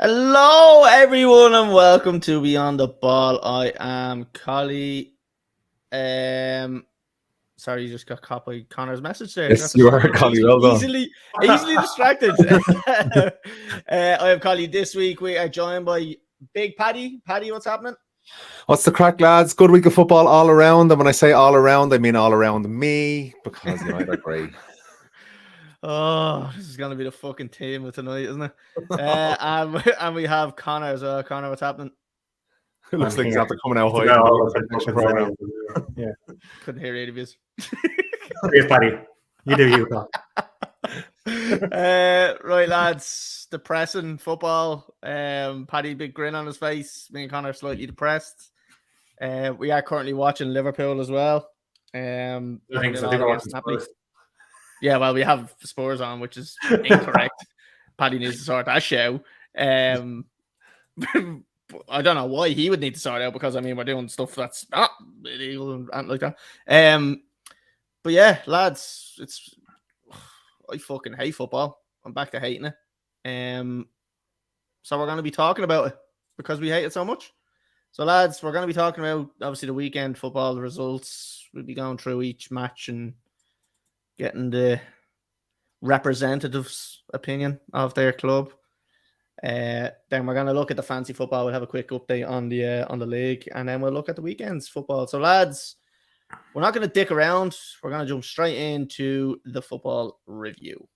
Hello, everyone, and welcome to Beyond the Ball. I am Collie. Sorry, you just got caught by Connor's message there. Yes, you are, Collie. Well done. Easily distracted. I am Collie. This week we are joined by Big Paddy. Paddy, what's happening? What's the crack, lads? Good week of football all around. And when I say all around, I mean all around me, because United are great. Oh, this is going to be the fucking team of tonight, isn't it? And we have Connor as well. Connor, what's happening? It looks like he's after coming out high. Yeah. Couldn't hear any of his. Yes, Paddy. You do you, Paul. Right, lads. Depressing football. Paddy, big grin on his face. Me and Connor slightly depressed. We are currently watching Liverpool as well. I think so. I think we're watching Spurs. Yeah, well, we have Spurs on, which is incorrect. Paddy needs to sort that show. I don't know why he would need to sort out, because I mean we're doing stuff that's not illegal and like that. But yeah, lads, I fucking hate football. I'm back to hating it. So we're going to be talking about it because we hate it so much. So lads, we're going to be talking about obviously the weekend football, the results. We'll be going through each match and getting the representatives' opinion of their club. Then we're going to look at the fancy football. We'll have a quick update on the league, and then we'll look at the weekend's football. So, lads, we're not going to dick around. We're going to jump straight into the football review.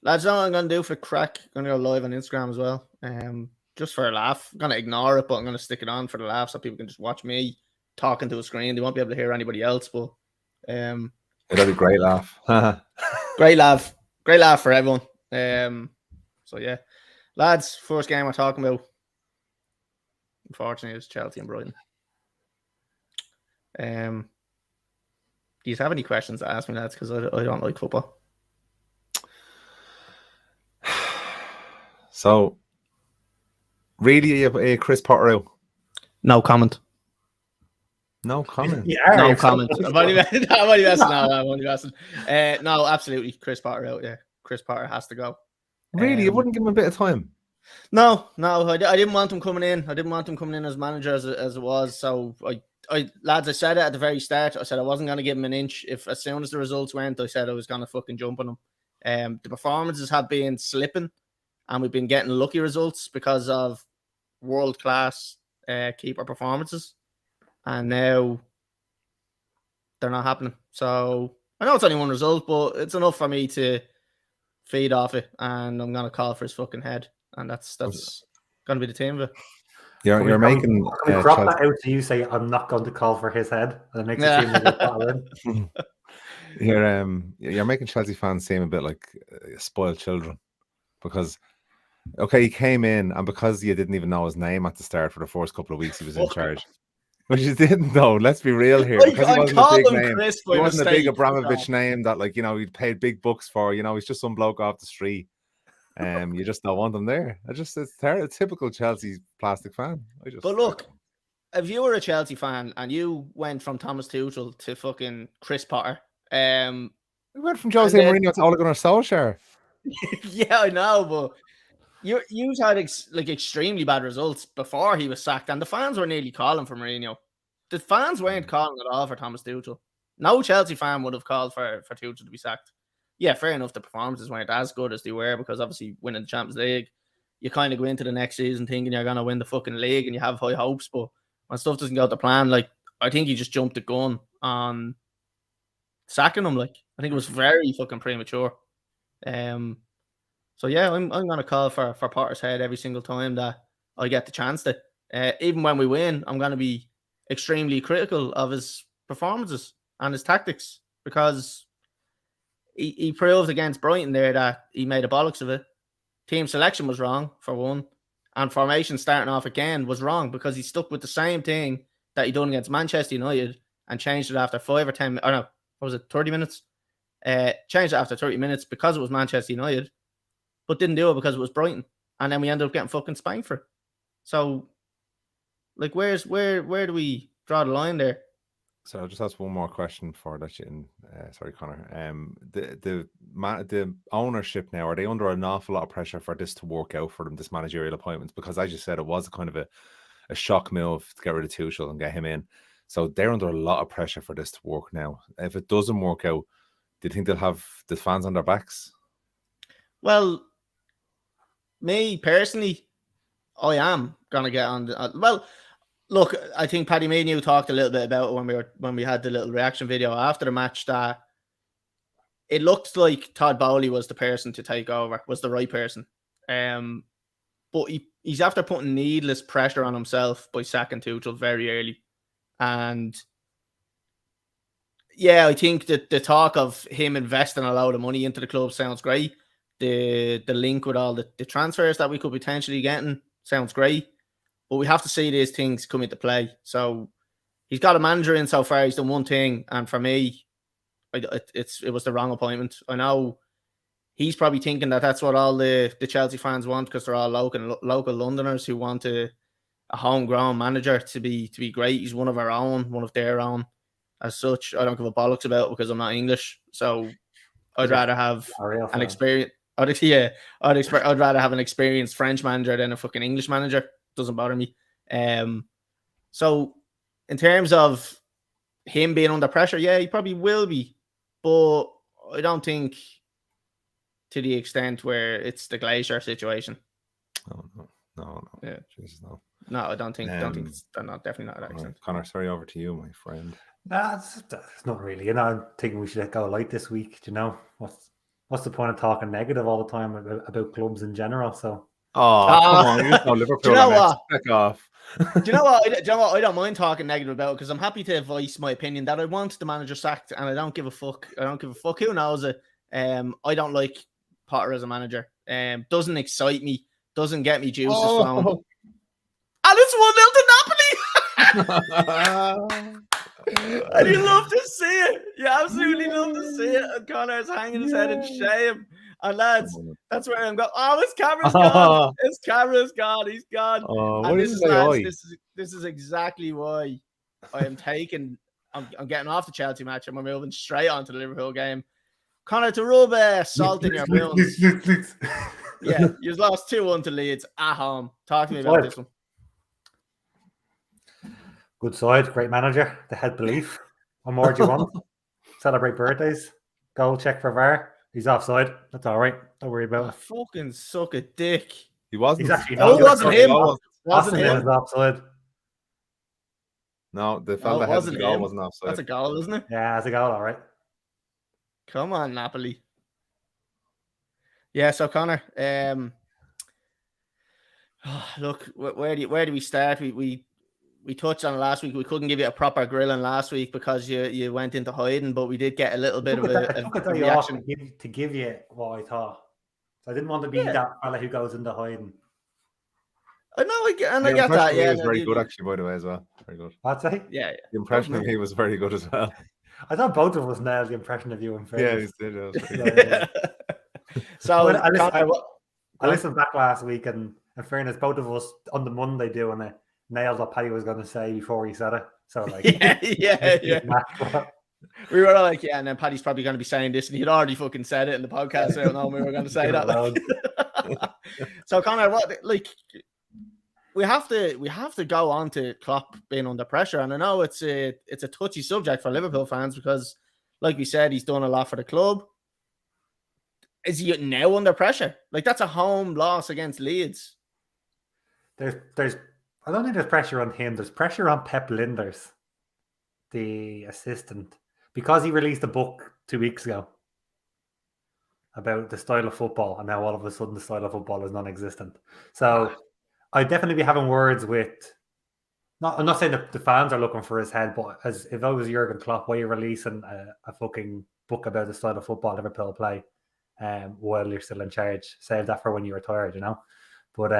Lads, that's what I'm going to do for crack. I'm going to go live on Instagram as well. Just for a laugh. I'm going to ignore it, but I'm going to stick it on for the laugh so people can just watch me talking to a screen. They won't be able to hear anybody else, but it'll be a great laugh. Great laugh for everyone. So yeah, lads, first game we're talking about, unfortunately, is Chelsea and Brighton. Do you have any questions to ask me, lads? Because I don't like football. So, really, a Chris Potter out? No comment. No comment. Yeah, no comment. I'm only messing. No, absolutely. Chris Potter out. Yeah, Chris Potter has to go. Really, you wouldn't give him a bit of time? No. I didn't want him coming in. I didn't want him coming in as manager as it was. So lads, I said it at the very start. I said I wasn't going to give him an inch. If as soon as the results went, I said I was going to fucking jump on him. The performances have been slipping, and we've been getting lucky results because of world class keeper performances. And now they're not happening. So I know it's only one result, but it's enough for me to feed off it. And I'm going to call for his fucking head. And that's going to be the team of it. You're making... Can we crop that out so you say, I'm not going to call for his head? And it makes it seem like you're making Chelsea fans seem a bit like spoiled children. Because, okay, he came in, and because you didn't even know his name at the start for the first couple of weeks he was in charge. But you didn't know. Let's be real here. Because he wasn't a big name. He wasn't a big Abramovich name that, like, he'd paid big bucks for. He's just some bloke off the street. You just don't want him there. It's a typical Chelsea plastic fan. But look, if you were a Chelsea fan and you went from Thomas Tuchel to fucking Chris Potter, we went from Jose Mourinho to Ole Gunnar Solskjaer. Yeah, I know, but you had extremely bad results before he was sacked, and the fans were nearly calling for Mourinho. The fans weren't calling at all for Thomas Tuchel. No Chelsea fan would have called for Tuchel to be sacked. Yeah, fair enough, the performances weren't as good as they were, because obviously winning the Champions League, you kind of go into the next season thinking you're going to win the fucking league and you have high hopes, but when stuff doesn't go to plan, like, I think he just jumped the gun on sacking him. Like, I think it was very fucking premature. So yeah, I'm going to call for Potter's head every single time that I get the chance to. Even when we win, I'm going to be extremely critical of his performances and his tactics, because he proved against Brighton there that he made a bollocks of it. Team selection was wrong, for one, and formation starting off again was wrong, because he stuck with the same thing that he done against Manchester United and changed it after 5 or 10 or no, what was it, 30 minutes? Changed it after 30 minutes because it was Manchester United, but didn't do it because it was Brighton. And then we ended up getting fucking spanked for it. So, like, where do we draw the line there? So I'll just ask one more question for that. Sorry, Connor. The ownership now, are they under an awful lot of pressure for this to work out for them, this managerial appointments? Because as you said, it was kind of a shock move to get rid of Tuchel and get him in. So they're under a lot of pressure for this to work now. If it doesn't work out, do you think they'll have the fans on their backs? Well, me personally, I am gonna get on. Look, I think Paddy, me and you talked a little bit about it when we had the little reaction video after the match, that it looked like Todd Bowley was the person to take over, was the right person. But he's after putting needless pressure on himself by sacking Tuchel very early. And yeah, I think that the talk of him investing a lot of money into the club sounds great. The link with all the transfers that we could potentially getting sounds great. But we have to see these things come into play. So he's got a manager in so far. He's done one thing. And for me, it was the wrong appointment. I know he's probably thinking that that's what all the Chelsea fans want, because they're all local Londoners who want a homegrown manager to be great. He's one of our own, one of their own. As such, I don't give a bollocks about it because I'm not English. So I'd rather have an experience. I'd rather have an experienced French manager than a fucking English manager. Doesn't bother me. So in terms of him being under pressure, yeah, he probably will be, but I don't think to the extent where it's the Glacier situation. No. Yeah, Jesus, no. No, I don't think. Definitely not that extent. Connor, sorry, over to you, my friend. That's not really. I'm thinking we should go light this week. Do you know what's the point of talking negative all the time about clubs in general? So. Come on, you know Liverpool. Do you know what? Back off. Do you know what? I don't mind talking negative about it, because I'm happy to voice my opinion that I want the manager sacked, and I don't give a fuck. Who knows it? I don't like Potter as a manager. Doesn't excite me. Doesn't get me juices flowing. And it's 1-0 to Napoli. And you love to see it. You absolutely love to see it. And Connor's hanging his head in shame. And lads, that's where I'm going. Oh, his camera's gone. His camera's gone. He's gone. And this is exactly why I am taking. I'm getting off the Chelsea match and we're moving straight on to the Liverpool game. Connor, to rub salt in your wounds. Yeah, you've lost 2-1 to Leeds at home. Talk to me about this one. Good side, great manager. They had belief. What more do you want? Celebrate birthdays. Goal check for VAR. He's offside. That's all right. Don't worry about it. Fucking suck a dick. He wasn't. He's actually not. It wasn't him. Wasn't him. Offside. No, the fella that had the goal wasn't offside. That's a goal, isn't it? Yeah, that's a goal. All right. Come on, Napoli. Yeah, so Connor, look, where do we start? We touched on it last week. We couldn't give you a proper grilling last week because you went into hiding, but we did get a little bit of a reaction to give you what I thought. So I didn't want to be that fella who goes into hiding. I know, I get that. Yeah, he was very good actually, by the way, as well. Very good. I'd say. Yeah. The impression of me was very good as well. I thought both of us nailed the impression of you in fairness. Yeah, he did. So I listened back last week, and in fairness, both of us on the Monday doing it nailed what Paddy was going to say before he said it. So like, yeah. We were like, yeah, and then Paddy's probably going to be saying this, and he'd already fucking said it in the podcast. So I don't know we were going to say that. So Connor, we have to go on to Klopp being under pressure, and I know it's a touchy subject for Liverpool fans because, like we said, he's done a lot for the club. Is he now under pressure? Like, that's a home loss against Leeds. I don't think there's pressure on him. There's pressure on Pep Linders, the assistant, because he released a book 2 weeks ago about the style of football, and now all of a sudden the style of football is non-existent. So I'd definitely be having words with. I'm not saying that the fans are looking for his head, but as if I was Jurgen Klopp, why are you releasing a fucking book about the style of football Liverpool play while you're still in charge? Save that for when you retire, you know. But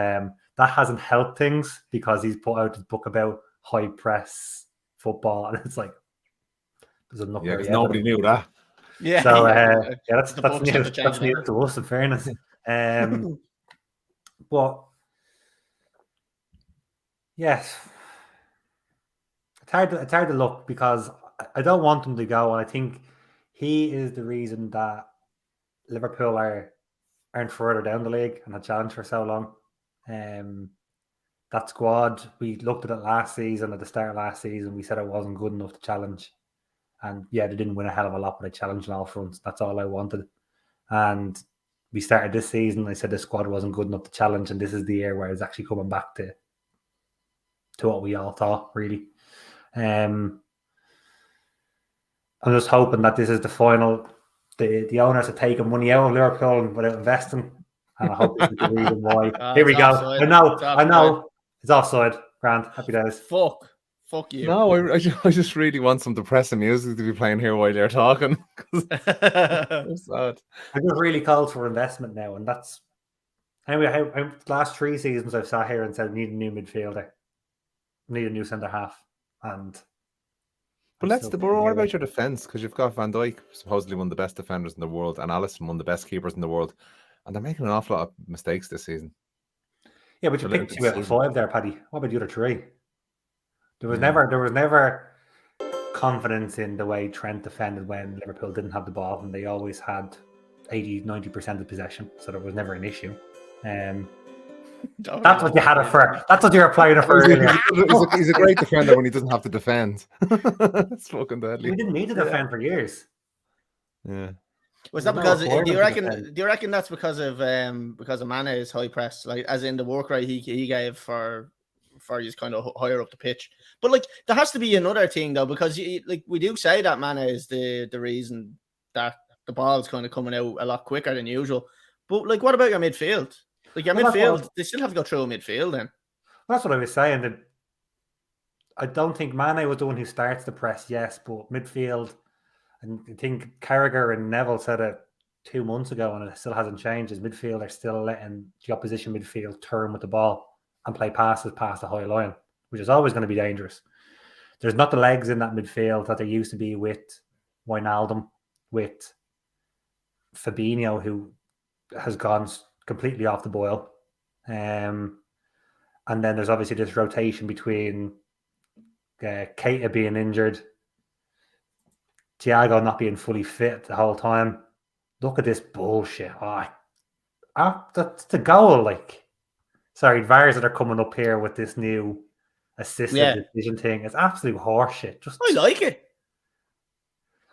that hasn't helped things because he's put out his book about high press football, and it's like there's enough. Yeah, because nobody knew that. Yeah. So that's news to us, in fairness. But yes, it's hard to look because I don't want him to go, and I think he is the reason that Liverpool aren't further down the league and had challenged for so long. That squad, we looked at it last season, at the start of last season, we said it wasn't good enough to challenge. And yeah, they didn't win a hell of a lot, but they challenged on all fronts. That's all I wanted. And we started this season, I said the squad wasn't good enough to challenge, and this is the year where it's actually coming back to what we all thought, really. I'm just hoping that this is the final. The owners are taking money out of Liverpool without investing, and I hope this is the reason why. Here we go. Offside. I know. It's offside. Grand. Happy days. Fuck you. No, I just really want some depressing music to be playing here while you're talking. I'm sad. I just really called for investment now, and that's anyway. Last 3 seasons I've sat here and said need a new midfielder, need a new centre half, and. But what about your defence? Because you've got Van Dijk, supposedly one of the best defenders in the world, and Alisson, one of the best keepers in the world, and they're making an awful lot of mistakes this season. Yeah, but you picked 2 out of 5 there, Paddy. What about the other 3? There was never confidence in the way Trent defended when Liverpool didn't have the ball, and they always had 80-90% of possession, so there was never an issue. That's what you had it for. That's what you were playing it for earlier. He's a great defender when he doesn't have to defend. It's fucking deadly. We didn't need to defend for years. Yeah. Was that because do you reckon that's because of Mane's high press, like as in the work rate he gave for his kind of higher up the pitch? But like there has to be another thing though, because we do say that Mane is the reason that the ball's kind of coming out a lot quicker than usual. But like, what about your midfield? Like your midfield, they still have to go through a midfield then. That's what I was saying. That I don't think Mane was the one who starts the press, yes, but midfield, and I think Carragher and Neville said it 2 months ago, and it still hasn't changed. Is midfield are still letting the opposition midfield turn with the ball and play passes past the high line, which is always going to be dangerous. There's not the legs in that midfield that there used to be with Wijnaldum, with Fabinho, who has gone completely off the boil. And then there's obviously this rotation between Keita being injured, Thiago not being fully fit the whole time. Look at this bullshit. That's the goal. Like, sorry, VARs that are coming up here with this new assisted decision thing. It's absolute horseshit. I like it.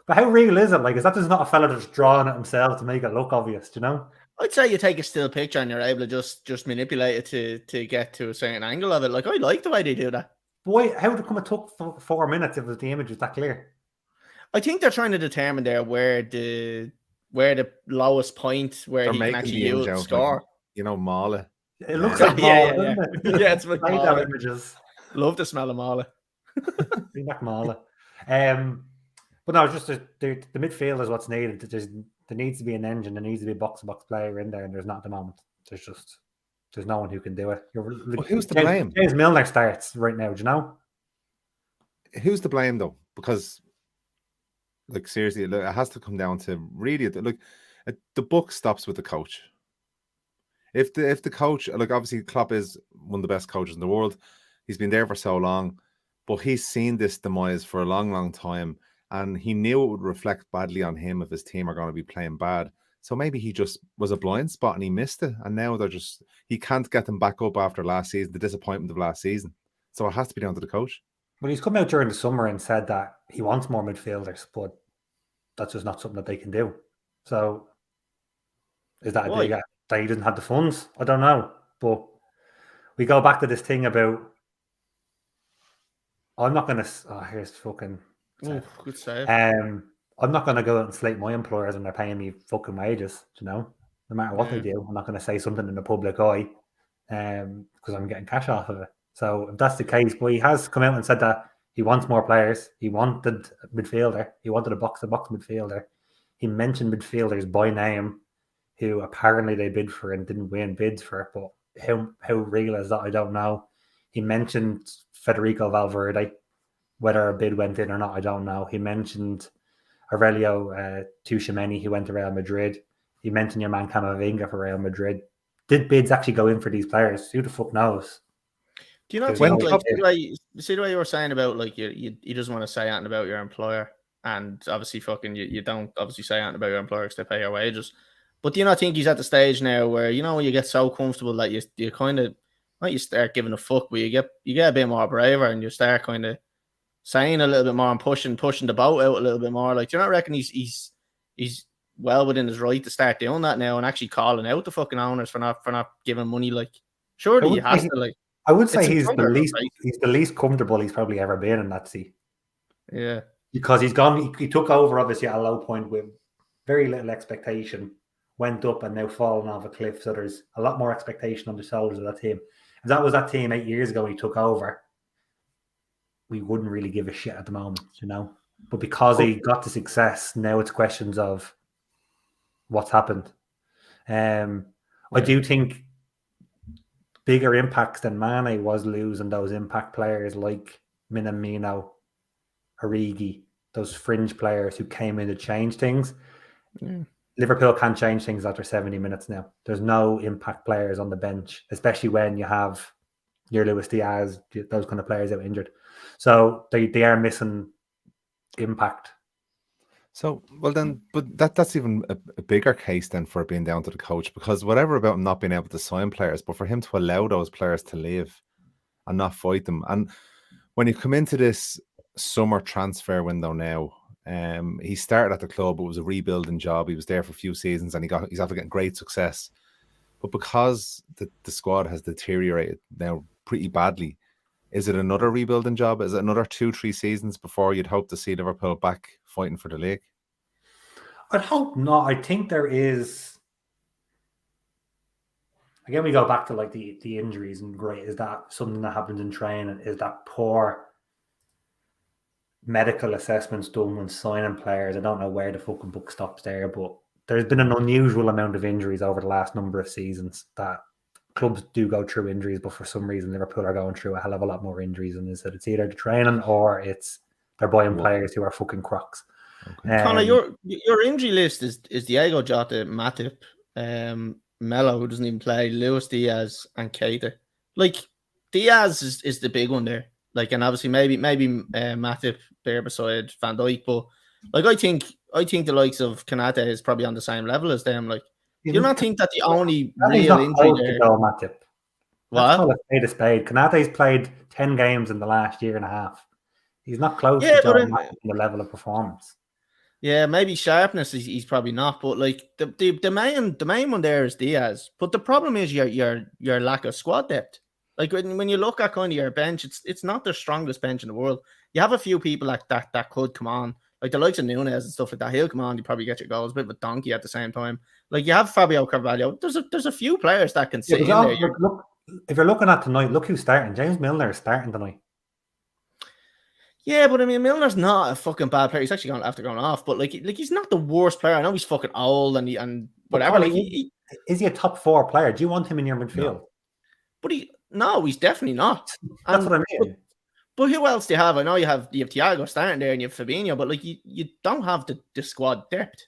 But how real is it? Like, is that just not a fella that's drawing it himself to make it look obvious, do you know? I'd say you take a still picture and you're able to just manipulate it to get to a certain angle of it. Like, I like the way they do that. Boy, how did it come it took 4 minutes if the image was that clear? I think they're trying to determine there where the lowest point where he can actually use score. Like, Mala. It looks like Mala, doesn't it? Yeah, it's like Mala. Images. Love the smell of Mala. Bring back Mala. But no, just the midfield is what's needed. There needs to be an engine. There needs to be a box-to-box player in there, and there's not at the moment. There's no one who can do it. Who's to blame? James Milner starts right now. Do you know? Who's to blame though? Because, like, seriously, it has to come down to really, like, the buck stops with the coach. If the coach, like, obviously Klopp is one of the best coaches in the world. He's been there for so long, but he's seen this demise for a long, long time. And he knew it would reflect badly on him if his team are going to be playing bad. So maybe he just was a blind spot and he missed it. And now he can't get them back up after last season, the disappointment of last season. So it has to be down to the coach. Well, he's come out during the summer and said that he wants more midfielders, but that's just not something that they can do. So is that that he doesn't have the funds? I don't know. But we go back to this thing about, I'm not going to, here's fucking... good save. I'm not going to go out and slate my employers when they're paying me fucking wages, no matter what they do. I'm not going to say something in the public eye because I'm getting cash off of it. So if that's the case, but he has come out and said that he wants more players. He wanted a midfielder. He wanted a box-to-box midfielder. He mentioned midfielders by name who apparently they bid for and didn't win bids for. But how real is that? I don't know. He mentioned Federico Valverde. Whether a bid went in or not, I don't know. He mentioned Aurelio Tchouameni, who went to Real Madrid. He mentioned your man Camavinga for Real Madrid. Did bids actually go in for these players? Who the fuck knows? Do you not think see the way you were saying about like you doesn't want to say anything about your employer, and obviously fucking you don't obviously say anything about your employer because they pay your wages. But do you not think he's at the stage now where when you get so comfortable that you kind of not you start giving a fuck, but you get a bit more braver and you start kind of saying a little bit more and pushing the boat out a little bit more. Like, do you not reckon he's well within his right to start doing that now and actually calling out the fucking owners for not giving money? Like, surely he has to. Like, I would say it's he's the least comfortable he's probably ever been in that seat. Yeah, because he's gone. He took over obviously at a low point with very little expectation, went up and now fallen off a cliff. So there's a lot more expectation on the shoulders of that team. If that was that team 8 years ago when he took over, we wouldn't really give a shit at the moment, But because he got the success, now it's questions of what's happened. I do think bigger impacts than Mane was losing those impact players like Minamino, Origi, those fringe players who came in to change things. Yeah. Liverpool can't change things after 70 minutes now. There's no impact players on the bench, especially when you have your Luis Diaz, those kind of players out injured. So they are missing impact. So, well then, but that's even a bigger case then for it being down to the coach, because whatever about him not being able to sign players, but for him to allow those players to leave and not fight them. And when you come into this summer transfer window now, he started at the club. It was a rebuilding job. He was there for a few seasons and he's after getting great success. But because the squad has deteriorated now pretty badly, is it another rebuilding job? Is it another 2-3 seasons before you'd hope to see Liverpool back fighting for the league? I'd hope not. I think there is. Again, we go back to like the injuries and great. Is that something that happens in training? Is that poor medical assessments done when signing players? I don't know where the fucking book stops there, but there's been an unusual amount of injuries over the last number of seasons that clubs do go through injuries, but for some reason Liverpool are going through a hell of a lot more injuries, and it's either the training or it's they're buying players who are fucking crocs. Okay. Connor, your injury list is Diego Jota, Matip, Melo, who doesn't even play, Luis Diaz, and Keita. Like, Diaz is the big one there. Like, and obviously maybe Matip there beside Van Dijk, but like I think the likes of Kanate is probably on the same level as them. Like, do you not think that the only real injury there? Matip. What? Let's call a spade a spade. Kanate's played 10 games in the last year and a half. He's not close to Joe Matip in the level of performance. Yeah, maybe sharpness he's probably not, but like the main one there is Diaz. But the problem is your lack of squad depth. Like when you look at kind of your bench, it's not the strongest bench in the world. You have a few people like that could come on, like the likes of Nunes and stuff like that. He'll come on, you probably get your goals, a bit of a donkey at the same time. Like you have Fabio Carvalho. There's a few players that can sit in there. Look, if you're looking at tonight, look who's starting. James Milner is starting tonight. Yeah, but I mean, Milner's not a fucking bad player. He's actually going after going off, but like he's not the worst player. I know he's fucking old and whatever. Like, is he a top 4 player? Do you want him in your midfield? But he's definitely not. That's what I mean. But who else do you have? I know you have Thiago starting there and you have Fabinho, but like you don't have the squad depth.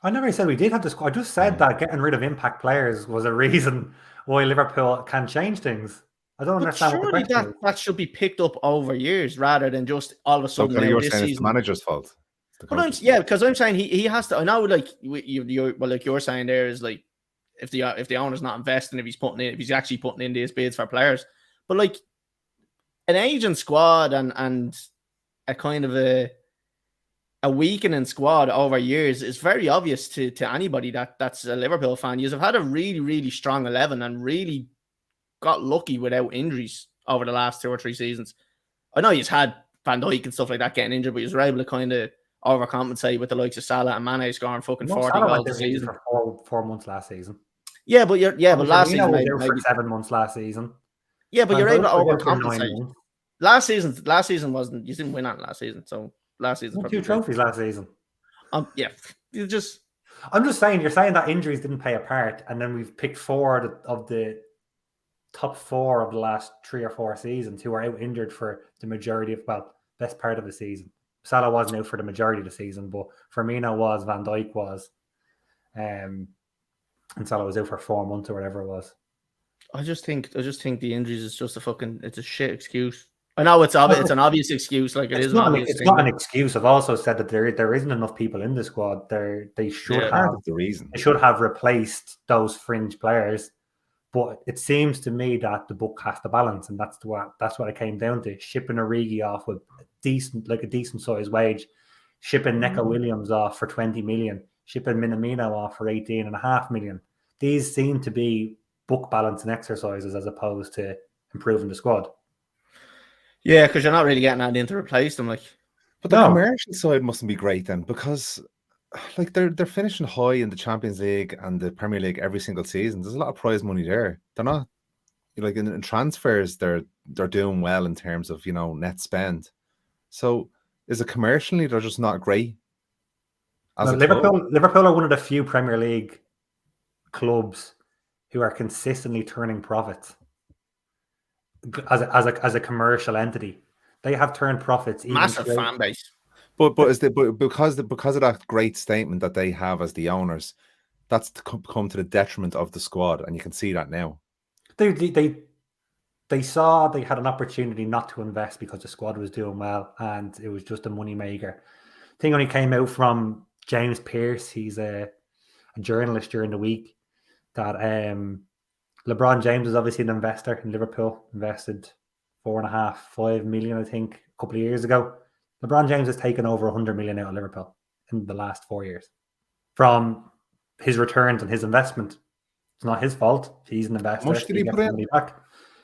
I never said we did have the squad. I just said that getting rid of impact players was a reason why Liverpool can change things. I don't understand what the question is. That should be picked up over years rather than just all of a sudden. So you're saying it's the manager's fault? Because I'm saying he has to. I know, like you're saying there is like if the owner's not investing, if he's actually putting in these bids for players, but like an aging squad and a kind of a weakening squad over years is very obvious to anybody that's a Liverpool fan. You've had a really, really strong 11 and really got lucky without injuries over the last 2 or 3 seasons. I know he's had Van Dijk and stuff like that getting injured, but he's able to kind of overcompensate with the likes of Salah and Mane scoring fucking 40 goals a season. For 4 months last season. Yeah, but last season maybe for 7 months last season. Yeah, but you're able to overcompensate. Last season wasn't. You didn't win on last season, so last season. 2 trophies last season. Yeah, I'm just saying. You're saying that injuries didn't play a part, and then we've picked 4 of the top 4 of the last 3 or 4 seasons who are out injured for the majority of best part of the season. Salah wasn't out for the majority of the season, but Firmino was, Van Dijk was, and Salah was out for 4 months or whatever it was. I just think the injuries is just it's a shit excuse. I know it's an obvious excuse, like it's not an like, excuse. I've also said that there isn't enough people in the squad. They should have the reason. They should have replaced those fringe players. But it seems to me that the book has to balance, and that's what it came down to. Shipping Origi off with a decent sized wage, shipping Neco Williams off for 20 million, shipping Minamino off for 18.5 million. These seem to be book balancing exercises as opposed to improving the squad. Yeah, because you're not really getting that in to replace them. Like, but the commercial side mustn't be great then, because like they're finishing high in the Champions League and the Premier League every single season. There's a lot of prize money there. They're not like in transfers. They're doing well in terms of net spend. So is it commercially they're just not great? Liverpool are one of the few Premier League clubs who are consistently turning profits as a commercial entity. They have turned profits. Massive fan base. But because of that great statement that they have as the owners, that's come to the detriment of the squad, and you can see that now. They saw they had an opportunity not to invest because the squad was doing well, and it was just a money maker. Thing only came out from James Pearce. He's a journalist during the week that LeBron James is obviously an investor in Liverpool. Invested 4.5-5 million, I think, a couple of years ago. LeBron James has taken over 100 million out of Liverpool in the last 4 years from his returns and his investment. It's not his fault. He's an investor. How much did he put in? Back.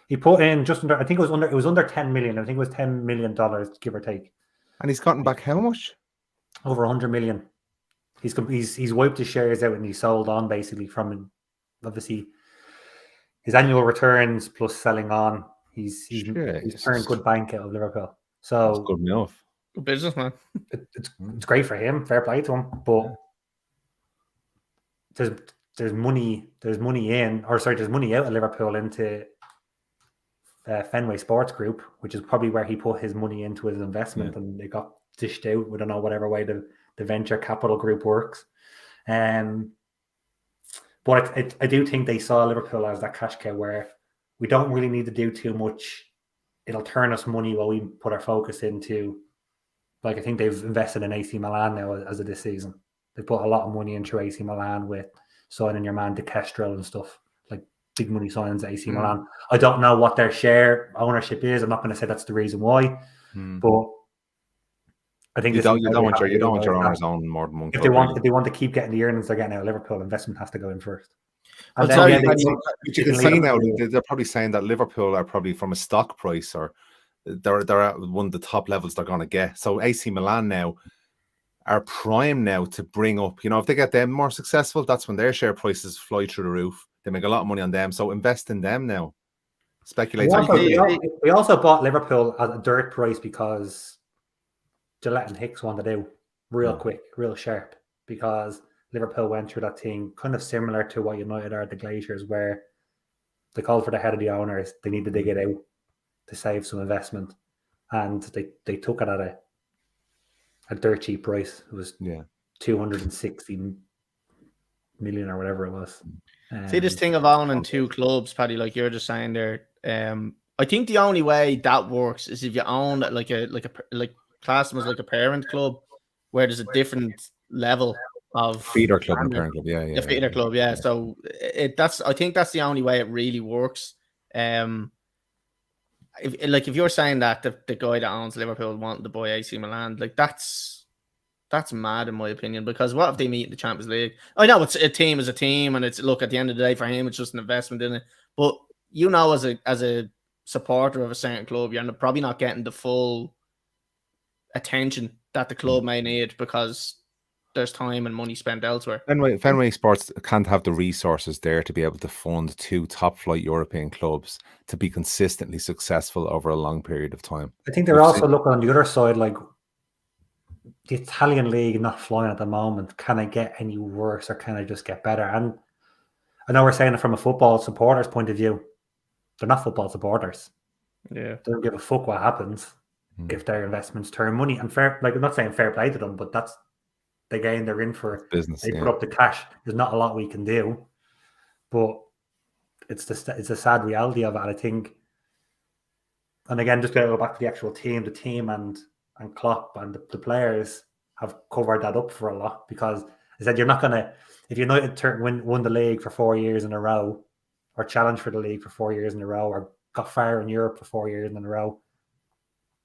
He put in just under. I think it was under 10 million. I think it was $10 million, give or take. And he's gotten back how much? Over 100 million. He's wiped his shares out and he sold on basically from obviously his annual returns plus selling on. He's turned good bank out of Liverpool. So that's good enough. Good business, man. It's great for him. Fair play to him. But there's money out of Liverpool into Fenway Sports Group, which is probably where he put his money into his investment, and it got dished out. We don't know whatever way the venture capital group works. But I do think they saw Liverpool as that cash cow where we don't really need to do too much. It'll turn us money while we put our focus into, like, I think they've invested in AC Milan now as of this season. They put a lot of money into AC Milan with signing your man De Castro and stuff, like big money signings at AC Milan. I don't know what their share ownership is. I'm not going to say that's the reason why, but I think you don't want your owners own more than one. If they want to keep getting the earnings they're getting out of Liverpool, investment has to go in first. And you can see now they're probably saying that Liverpool are probably from a stock price or they're at one of the top levels they're going to get. So AC Milan now are prime now to bring up. If they get them more successful, that's when their share prices fly through the roof. They make a lot of money on them. So invest in them now. Speculate. We also bought Liverpool at a dirt price because Gillette and Hicks wanted out real quick, real sharp, because Liverpool went through that thing kind of similar to what United are at the Glaciers, where they called for the head of the owners. They need to dig it out to save some investment, and they took it at a dirt cheap price. It was 260 million or whatever it was. See this thing of owning two clubs, Paddy, like you're just saying there. I think the only way that works is if you own like class them as like a parent club, where there's a different level of feeder club and parent club, feeder club, yeah. So I think that's the only way it really works. If you're saying that the guy that owns Liverpool wanted to buy AC Milan, like that's mad in my opinion, because what if they meet in the Champions League? I know a team is a team, and it's at the end of the day for him it's just an investment in it. But as a supporter of a certain club, you're probably not getting the full attention that the club may need because there's time and money spent elsewhere. Fenway Sports can't have the resources there to be able to fund two top-flight European clubs to be consistently successful over a long period of time. I think they're also looking on the other side, like the Italian league not flying at the moment. Can it get any worse or can it just get better? And I know we're saying it from a football supporter's point of view. They're not football supporters. Yeah, they don't give a fuck what happens if their investments turn money. And fair, like I'm not saying fair play to them, but that's the game they're in for. Business. They put up the cash. There's not a lot we can do, but it's a sad reality of it. And I think, and again, just to go back to the actual team, and Klopp and the players have covered that up for a lot, because I said you're not gonna, if United won the league for 4 years in a row, or challenged for the league for 4 years in a row, or got far in Europe for 4 years in a row,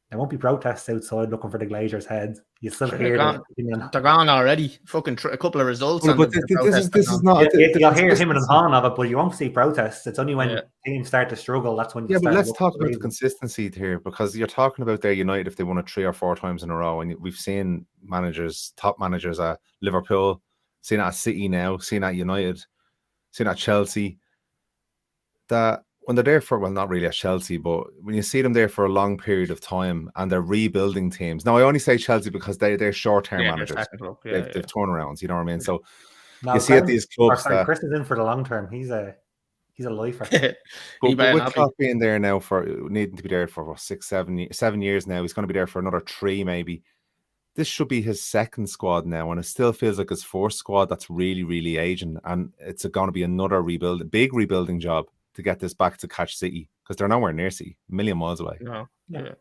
there won't be protests outside looking for the Glazers' heads. You still hear they're gone already. Fucking a couple of results. Well, but this is not. You'll hear him and Han of it, but you won't see protests. It's only when teams start to struggle that's when you start. But let's talk about the consistency here, because you're talking about their United if they won it 3 or 4 times in a row, and we've seen top managers at Liverpool, seen it at City now, seen it at United, seen it at Chelsea, that when they're there for, well, not really at Chelsea, but when you see them there for a long period of time and they're rebuilding teams. Now, I only say Chelsea because they're short-term managers. They've turnarounds, you know what I mean? So you see at these clubs that Chris is in for the long term. He's a lifer. but with Klopp being there now, for needing to be there for 7 years now, he's going to be there for another 3 maybe. This should be his second squad now, and it still feels like his fourth squad that's really, really aging, and it's going to be another big rebuilding job to get this back to catch City, because they're nowhere near City, a million miles away. No, yeah.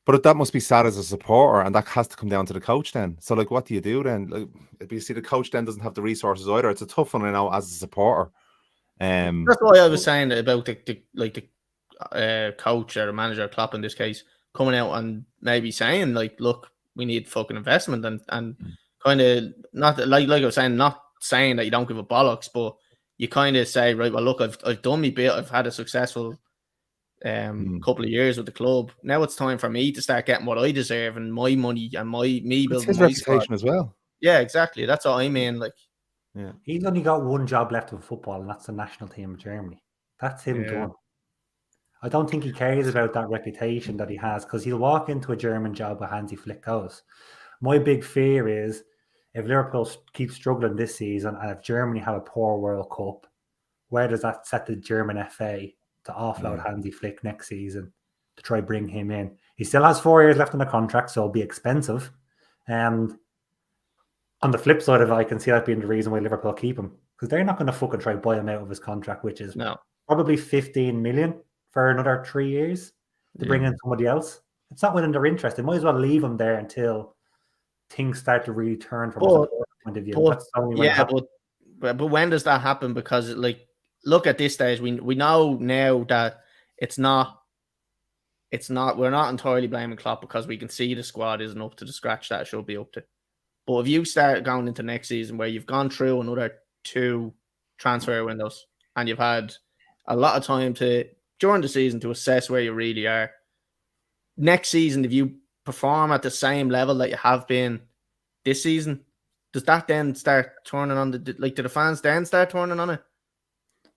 But that must be sad as a supporter, and that has to come down to the coach then. So, like, what do you do then? Like, if you see the coach then doesn't have the resources either, it's a tough one, I know, as a supporter. That's why I was saying about the coach or the manager, Klopp in this case, coming out and maybe saying, like, look, we need fucking investment, and kind of not like I was saying, not saying that you don't give a bollocks, but you kind of say, right, well, look, I've done my bit. I've had a successful couple of years with the club. Now it's time for me to start getting what I deserve and my money and me building his reputation as well. Yeah, exactly. That's what I mean. Like, yeah, he's only got one job left in football, and that's the national team of Germany. That's him done. I don't think he cares about that reputation that he has, because he'll walk into a German job where Hansi Flick goes. My big fear is, if Liverpool keep struggling this season, and if Germany have a poor World Cup, where does that set the German FA to offload Hansi Flick next season to try bring him in? He still has 4 years left on the contract, so it'll be expensive. And on the flip side of it, I can see that being the reason why Liverpool keep him, because they're not going to fucking try buy him out of his contract, which is probably 15 million for another 3 years to bring in somebody else. It's not within their interest. They might as well leave him there until things start to really turn from a support point of view. That's the only way but when does that happen? Because, like, look, at this stage, we know now that we're not entirely blaming Klopp, because we can see the squad isn't up to the scratch that it should be up to. But if you start going into next season where you've gone through another 2 transfer windows and you've had a lot of time during the season to assess where you really are, next season, if you perform at the same level that you have been this season, does that then start turning on do the fans then start turning on it?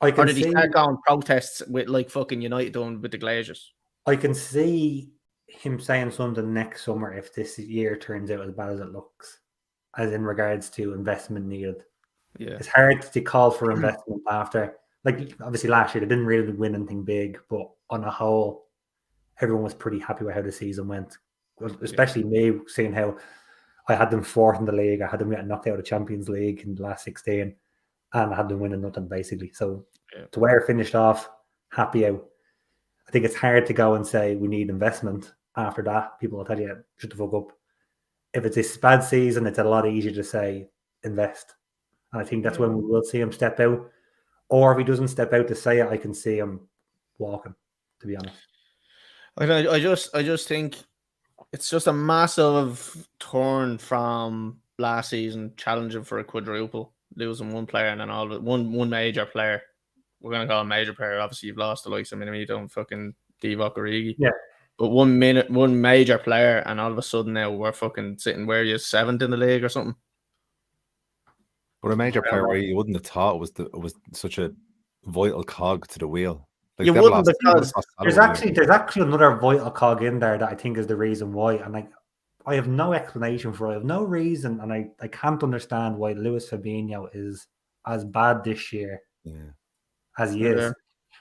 Or did he start going protests with, like, fucking United doing with the Glazers? I can see him saying something next summer if this year turns out as bad as it looks, as in regards to investment needed. Yeah, it's hard to call for investment after, like, obviously last year they didn't really win anything big, but on a whole, everyone was pretty happy with how the season went. Especially me, seeing how I had them 4th in the league. I had them getting knocked out of the Champions League in the last 16, and I had them winning nothing, basically. So to where it finished off, happy out. I think it's hard to go and say we need investment after that. People will tell you, shut the fuck up. If it's a bad season, it's a lot easier to say invest. And I think that's when we will see him step out. Or if he doesn't step out to say it, I can see him walking, to be honest. I just think it's just a massive turn from last season, challenging for a quadruple, losing one player and then one major player. We're gonna call him major player. Obviously, you've lost the likes of Minamino and fucking Divock Origi. Yeah. But one major player, and all of a sudden now we're fucking sitting where you're 7th in the league or something. But a major player where you wouldn't have thought it was such a vital cog to the wheel. Like, you wouldn't, because there's actually another vital cog in there that I think is the reason why, and I have no explanation for it. I have no reason, and I can't understand why Luis Fabinho is as bad this year as he is.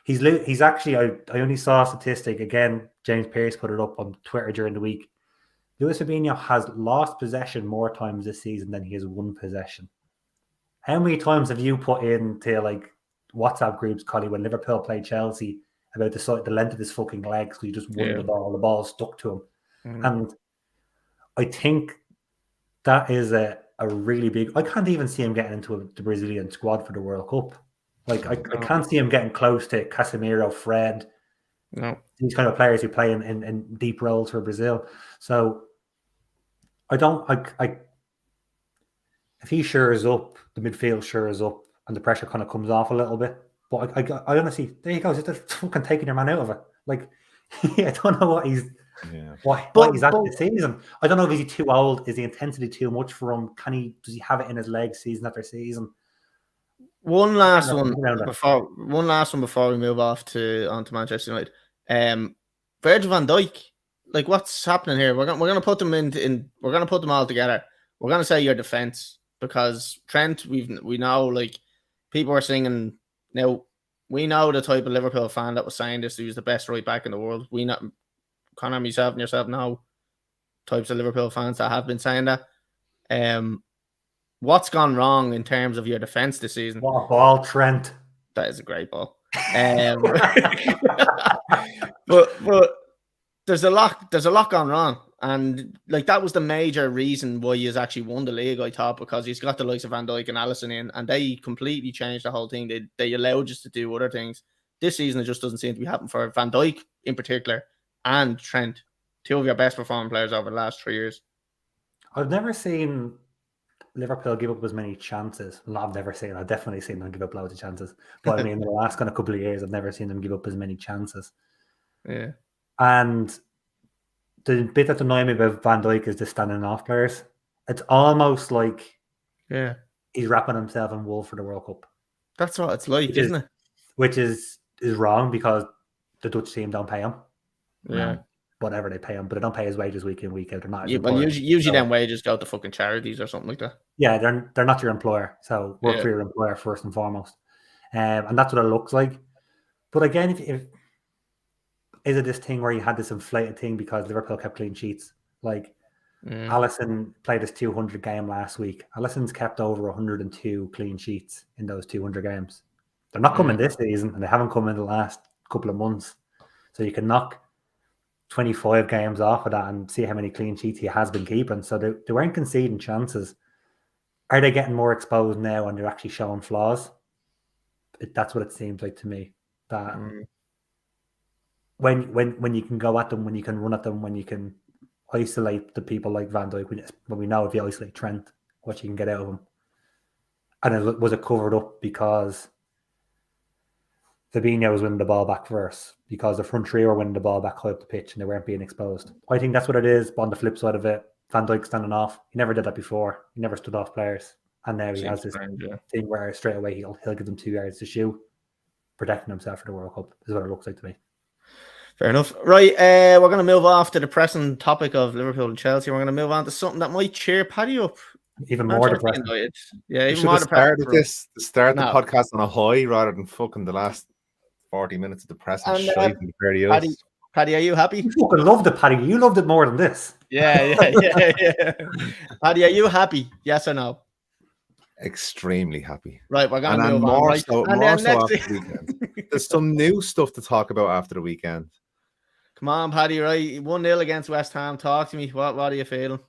He's actually, I only saw a statistic, again, James Pearce put it up on Twitter during the week. Luis Fabinho has lost possession more times this season than he has won possession. How many times have you put into, like, WhatsApp groups, Collie, when Liverpool played Chelsea about the length of his fucking legs. So he just won the ball stuck to him. And I think that is a really big. I can't even see him getting into the Brazilian squad for the World Cup. Like I can't see him getting close to Casemiro, Fred. No, these kind of players who play in deep roles for Brazil. So I don't. If he shores up, the midfield shores up, and the pressure kind of comes off a little bit. But I honestly, there you go. Just fucking taking your man out of it. Like I don't know what he's. Yeah. What he's at this season. I don't know if he's too old. Is the intensity too much for him? Does he have it in his legs season after season? One last one before we move onto Manchester United. Virgil van Dijk, like what's happening here? We're gonna put them we're gonna put them all together. We're gonna say your defense because Trent, we know, like people are singing now. We know the type of Liverpool fan that was saying this. He was the best right back in the world. We know. Connor, myself, and yourself know types of Liverpool fans that have been saying that. What's gone wrong in terms of your defense this season? What a ball, Trent! That is a great ball. but there's a lot gone wrong, and like that was the major reason why he's actually won the league. I thought because he's got the likes of Van Dijk and Alisson in, and they completely changed the whole thing. They allowed us to do other things. This season it just doesn't seem to be happening for Van Dijk in particular. And Trent, two of your best performing players over the last 3 years. I've never seen Liverpool give up as many chances. Well, I've definitely seen them give up loads of chances. But I mean, in the last kind of couple of years, I've never seen them give up as many chances. Yeah. And the bit that annoys me about Van Dijk is the standing off players. It's almost like he's wrapping himself in wool for the World Cup. That's what it's like, isn't it? Which is wrong because the Dutch team don't pay him. Yeah. Whatever they pay him, but they don't pay his wages week in, week out. They're not. Well, usually them wages go to fucking charities or something like that. Yeah, they're not your employer, so work for your employer first and foremost, and that's what it looks like. But again, if is it this thing where you had this inflated thing because Liverpool kept clean sheets? Like Alisson played his 200 game last week. Alisson's kept over 102 clean sheets in those 200 games. They're not coming this season, and they haven't come in the last couple of months. So you can knock 25 games off of that and see how many clean sheets he has been keeping. So they weren't conceding chances. Are they getting more exposed now and they're actually showing flaws? That's what it seems like to me. That when you can go at them, when you can run at them, when you can isolate the people like Van Dijk, when we know if you isolate Trent, what you can get out of him. And was it covered up because Fabinho was winning the ball back first because the front three were winning the ball back high up the pitch and they weren't being exposed. I think that's what it is. But on the flip side of it, Van Dijk standing off. He never did that before. He never stood off players. And now he has this thing where straight away he'll give them 2 yards to shoot, protecting himself for the World Cup is what it looks like to me. Fair enough. Right, we're going to move off to the pressing topic of Liverpool and Chelsea. We're going to move on to something that might cheer Paddy up. Even more depressing. Yeah, even more depressing. Start the podcast on a high rather than fucking the last 40 minutes of depressing shite. Paddy, are you happy? You fucking loved it, Paddy. You loved it more than this. Yeah. Paddy, are you happy? Yes or no? Extremely happy. Right, we're going to move on. More so after the weekend. There's some new stuff to talk about after the weekend. Come on, Paddy, right? 1-0 against West Ham. Talk to me. What are you feeling?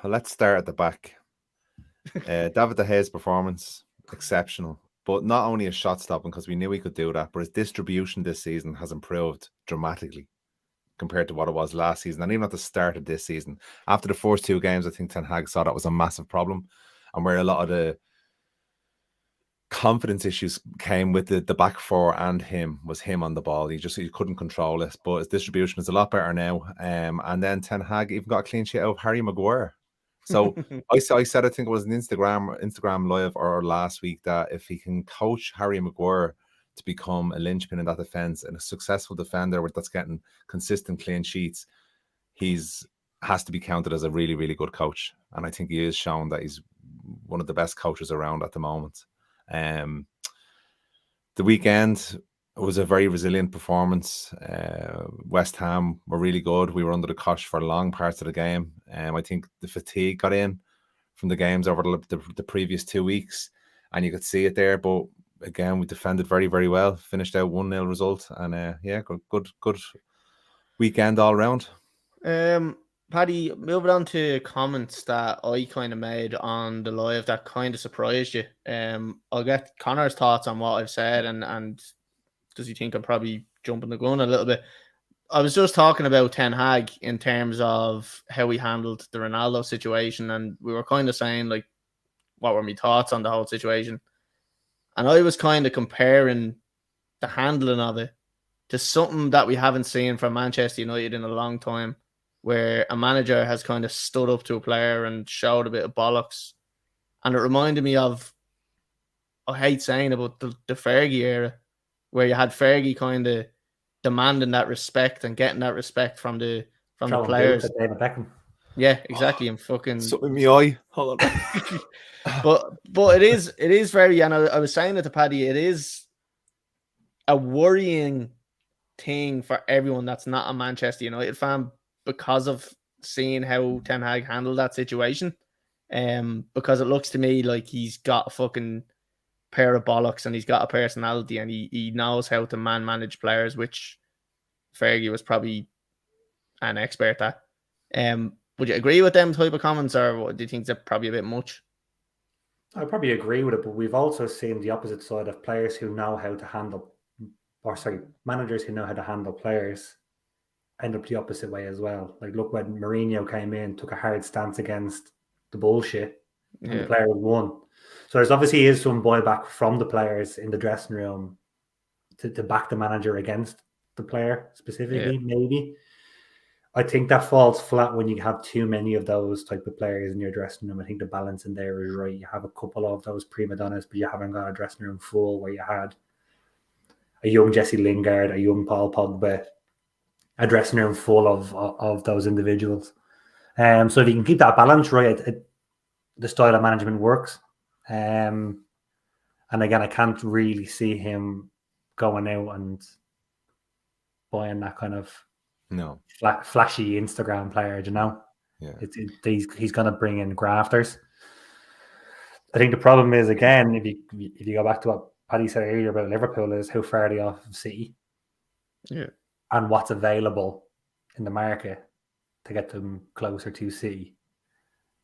Well, let's start at the back. David De Gea's performance, exceptional. But not only his shot stopping, because we knew he could do that, but his distribution this season has improved dramatically compared to what it was last season. And even at the start of this season, after the first 2 games, I think Ten Hag saw that was a massive problem. And where a lot of the confidence issues came with the back four and him was him on the ball. He couldn't control it. But his distribution is a lot better now. And then Ten Hag even got a clean sheet out of Harry Maguire. So I said, I think it was an Instagram live or last week, that if he can coach Harry Maguire to become a linchpin in that defense and a successful defender that's getting consistent clean sheets, has to be counted as a really, really good coach. And I think he is shown that he's one of the best coaches around at the moment. The weekend was a very resilient performance. West Ham were really good. We were under the cosh for long parts of the game. I think the fatigue got in from the games over the previous 2 weeks, and you could see it there. But again, we defended very, very well. Finished out 1-0 result, and good weekend all round. Paddy, moving on to comments that I kind of made on the live that kind of surprised you. I'll get Connor's thoughts on what I've said, and does he think I'm probably jumping the gun a little bit? I was just talking about Ten Hag in terms of how he handled the Ronaldo situation, and we were kind of saying, like, what were my thoughts on the whole situation? And I was kind of comparing the handling of it to something that we haven't seen from Manchester United in a long time, where a manager has kind of stood up to a player and showed a bit of bollocks. And it reminded me of, I hate saying it, but the Fergie era, where you had Fergie kind of demanding that respect and getting that respect from the players. David Beckham. Yeah, exactly. And fucking something in my eye. Hold on. but it is very, and I was saying it to Paddy, it is a worrying thing for everyone that's not a Manchester United fan, because of seeing how Ten Hag handled that situation. Because it looks to me like he's got a fucking pair of bollocks and he's got a personality, and he knows how to manage players, which Fergie was probably an expert at. Would you agree with them type of comments, or do you think they're probably a bit much? I probably agree with it, but we've also seen the opposite side of players who know how to handle, managers who know how to handle players end up the opposite way as well. Like, look, when Mourinho came in, took a hard stance against the bullshit, and the players won. So there's obviously is some buyback from the players in the dressing room to back the manager against the player specifically, maybe. I think that falls flat when you have too many of those type of players in your dressing room. I think the balance in there is right. You have a couple of those prima donnas, but you haven't got a dressing room full where you had a young Jesse Lingard, a young Paul Pogba, a dressing room full of those individuals. So if you can keep that balance right, the style of management works. And again, I can't really see him going out and buying that kind of flashy Instagram player, you know. Yeah, he's going to bring in grafters. I think the problem is, again, if you go back to what Paddy said earlier about Liverpool, is how far they off of City, and what's available in the market to get them closer to City.